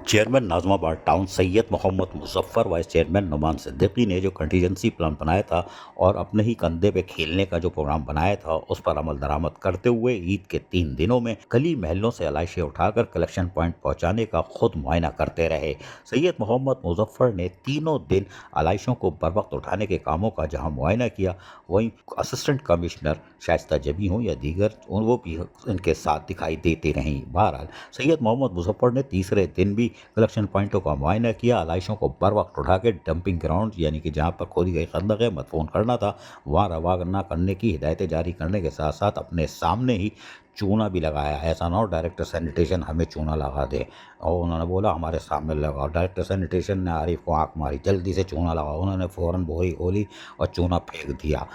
Chairman Nazimabad town Syed Mohammad Muzaffar, vice chairman Numan Siddiqui ने जो contingency plan बनाया था और अपने ही कंधे पे खेलने का जो प्रोग्राम बनाया था, उस पर अमल दरामद करते हुए ईद के 3 दिनों में गली महलों से अलाइशें उठाकर कलेक्शन पॉइंट पहुंचाने का खुद मुआयना करते रहे। सैयद मोहम्मद मुज़फ़्फ़र ने तीनों दिन अलाइशों को बर वक्त उठाने के कामों का जहां मुआयना किया, वहीं असिस्टेंट कमिश्नर शाइस्ता जबी हों या दीगर वो भी इनके साथ दिखाई देती रहीं। बहरहाल सैयद मोहम्मद मुज़फ़्फ़र ने तीसरे दिन भी कलेक्शन पॉइंटों का मुआयना किया, अलाइशों को बर वक्त उठा के डंपिंग ग्राउंड यानी कि जहाँ पर खोदी गई खंदक है मदफून करना था, वहाँ रवाना करने की हिदायतें जारी करने के साथ साथ अपने सामने ही चूना भी लगाया। ऐसा ना हो डायरेक्टर सैनिटेशन हमें चूना लगा दे, और उन्होंने बोला हमारे सामने लगाओ। डायरेक्टर सैनिटेशन ने आरिफ को आंख मारी, जल्दी से चूना लगाओ। उन्होंने फ़ौरन बोरी खोली और चूना फेंक दिया।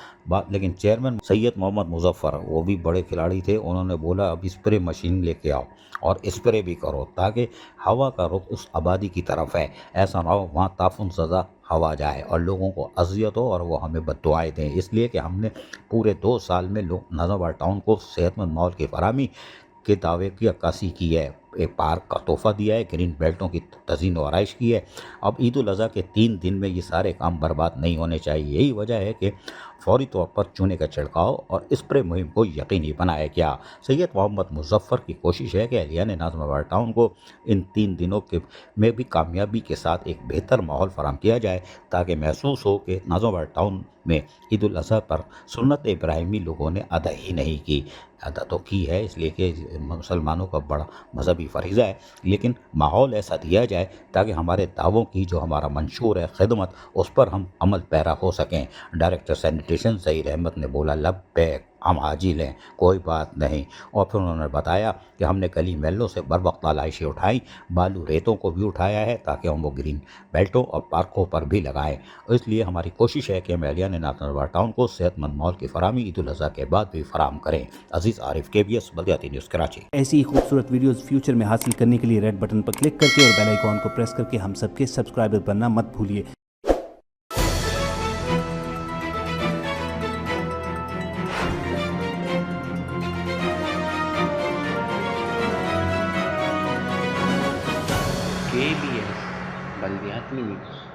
लेकिन चेयरमैन सैयद मोहम्मद मुज़फ़्फ़र वो भी बड़े खिलाड़ी थे, उन्होंने बोला अब स्प्रे मशीन लेके आओ और स्प्रे भी करो ताकि हवा का रुख उस आबादी की तरफ है, ऐसा ना हो वहाँ ताफुन सज़ा हवा जाए और लोगों को अजियत हो और वो हमें बद्दुआएं दें। इसलिए कि हमने पूरे 2 साल में लोग नाज़िमाबाद टाउन को सेहतमंद माहौल की फराहमी के दावे की अक्कासी की है, एक पार्क का तोहफ़ा दिया है, ग्रीन बेल्टों की तज़ीन व आराइश की है। अब ईद उल अज़हा के 3 दिन में ये सारे काम बर्बाद नहीं होने चाहिए। यही वजह है कि फौरी तौर पर चूने का छिड़काव और स्प्रे मुहिम को यकीनी बनाया गया। सैयद मोहम्मद मुज़फ़्फ़र की कोशिश है कि अहलिया ने नाज़िमाबाद टाउन को इन 3 दिनों के में भी कामयाबी के साथ एक बेहतर माहौल फराहम किया जाए, ताकि महसूस हो कि नाज़िमाबाद टाउन में ईद उल अज़हा पर सुन्नत इब्राहिमी लोगों ने अदा ही नहीं की। अदा तो की है, इसलिए कि मुसलमानों का बड़ा मजहबी फरीज़ा है, लेकिन माहौल ऐसा दिया जाए ताकि हमारे दावों की जो हमारा मंशूर है खिदमत, उस पर हम अमल पैरा हो सकें। डायरेक्टर सैनिटेशन ज़हीर अहमद ने बोला लब्बैक, हम हाजिर हैं, कोई बात नहीं। और फिर उन्होंने बताया कि हमने गली महलों से बर वक्त आलाइशें उठाई, बालू रेतों को भी उठाया है ताकि हम वो ग्रीन बेल्टों और पार्कों पर भी लगाएं। इसलिए हमारी कोशिश है कि हम अहलिया ने नाज़िमाबाद टाउन को सेहतमंद माहौल की फराहमी ईद उल अज़हा के बाद भी फराहम करें। अजीज़ आरिफ, KBS बल्दियाती न्यूज़ कराची। ऐसी ही खूबसूरत वीडियोस फ्यूचर में हासिल करने के लिए रेड बटन पर क्लिक करके और बेल आइकॉन को प्रेस करके हम सबके सब्सक्राइबर बनना मत भूलिए। KBS बल्दियाती न्यूज़।